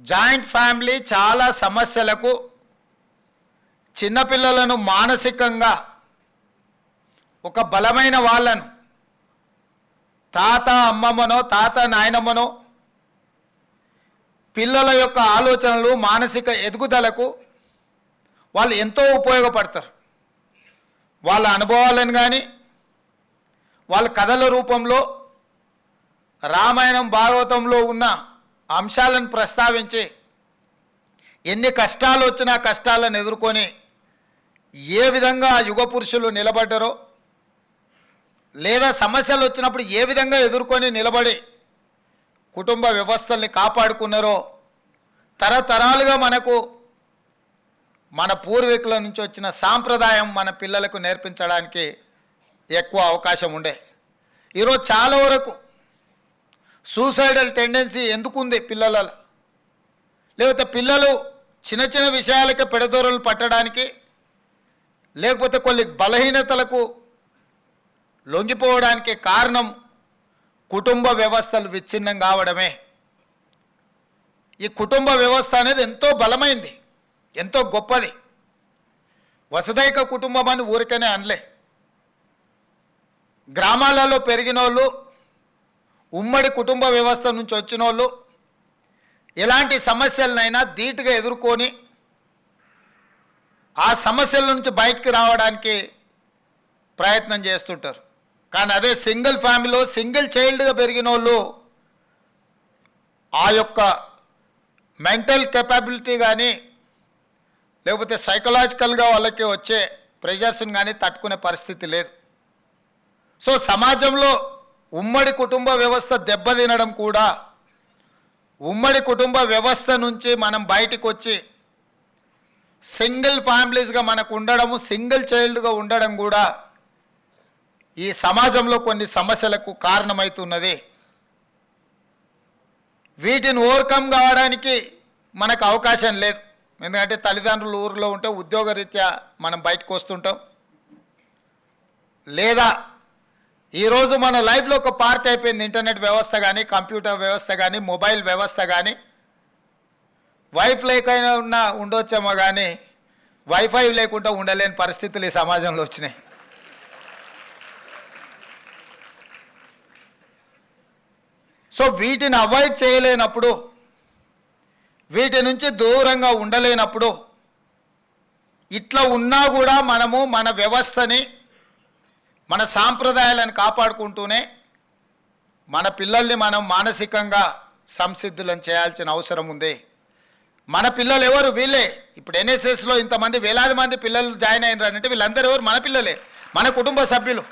Joint family చాలా సమస్యలకు చిన్నపిల్లలను మానసికంగా ఒక బలమైన వాళ్ళను తాత అమ్మమ్మనో తాత నాయనమ్మనో పిల్లల యొక్క ఆలోచనలు మానసిక ఎదుగుదలకు వాళ్ళు ఎంతో ఉపయోగపడతారు. వాళ్ళ అనుభవాలను కానీ వాళ్ళ కథల రూపంలో రామాయణం భాగవతంలో ఉన్న అంశాలను ప్రస్తావించి ఎన్ని కష్టాలు వచ్చినా కష్టాలను ఎదుర్కొని ఏ విధంగా యుగ పురుషులు నిలబడ్డారో లేదా సమస్యలు వచ్చినప్పుడు ఏ విధంగా ఎదుర్కొని నిలబడి కుటుంబ వ్యవస్థల్ని కాపాడుకున్నారో తరతరాలుగా మనకు మన పూర్వీకుల నుంచి వచ్చిన సాంప్రదాయం మన పిల్లలకు నేర్పించడానికి ఎక్కువ అవకాశం ఉండే. ఈరోజు చాలా వరకు సూసైడల్ టెండెన్సీ ఎందుకుంది పిల్లలలో, లేకపోతే పిల్లలు చిన్న చిన్న విషయాలకే పెడదోరలు పట్టడానికి, లేకపోతే కొన్ని బలహీనతలకు లొంగిపోవడానికి కారణం కుటుంబ వ్యవస్థలు విచ్ఛిన్నం కావడమే. ఈ కుటుంబ వ్యవస్థ అనేది ఎంతో బలమైంది, ఎంతో గొప్పది. వసుదైక కుటుంబం అని ఊరికనే అనలే. గ్రామాలలో పెరిగిన వాళ్ళు, ఉమ్మడి కుటుంబ వ్యవస్థ నుంచి వచ్చిన వాళ్ళు ఎలాంటి సమస్యలనైనా ధీటుగా ఎదుర్కొని ఆ సమస్యల నుంచి బయటికి రావడానికి ప్రయత్నం చేస్తుంటారు. కానీ అదే సింగిల్ ఫ్యామిలీలో సింగిల్ చైల్డ్గా పెరిగిన వాళ్ళు ఆ యొక్క మెంటల్ కెపాబిలిటీ కానీ లేకపోతే సైకలాజికల్గా వాళ్ళకి వచ్చే ప్రెషర్స్ని కానీ తట్టుకునే పరిస్థితి లేదు. సో సమాజంలో ఉమ్మడి కుటుంబ వ్యవస్థ దెబ్బతినడం కూడా, ఉమ్మడి కుటుంబ వ్యవస్థ నుంచి మనం బయటికి వచ్చి సింగిల్ ఫ్యామిలీస్గా మనకు ఉండడము, సింగిల్ చైల్డ్గా ఉండడం కూడా ఈ సమాజంలో కొన్ని సమస్యలకు కారణమవుతున్నది. వీటిని ఓవర్కమ్ కావడానికి మనకు అవకాశం లేదు. ఎందుకంటే తల్లిదండ్రులు ఊరిలో ఉంటే ఉద్యోగరీత్యా మనం బయటకు వస్తుంటాం, లేదా ఈరోజు మన లైఫ్లో ఒక పార్ట్ అయిపోయింది ఇంటర్నెట్ వ్యవస్థ కానీ, కంప్యూటర్ వ్యవస్థ కానీ, మొబైల్ వ్యవస్థ కానీ. వైఫ్ లేకైనా ఉండొచ్చేమో కానీ వైఫై లేకుండా ఉండలేని పరిస్థితులు ఈ సమాజంలో వచ్చినాయి. సో వీటిని అవాయిడ్ చేయలేనప్పుడు, వీటి నుంచి దూరంగా ఉండలేనప్పుడు, ఇట్లా ఉన్నా కూడా మనము మన వ్యవస్థని, మన సాంప్రదాయాలను కాపాడుకుంటూనే మన పిల్లల్ని మనం మానసికంగా సంసిద్ధులను చేయాల్సిన అవసరం ఉంది. మన పిల్లలు ఎవరు? వీళ్ళే. ఇప్పుడు ఎన్ఎస్ఎస్లో ఇంతమంది వేలాది మంది పిల్లలు జాయిన్ అయినారంటే వీళ్ళందరూ ఎవరు? మన పిల్లలే, మన కుటుంబ సభ్యులు.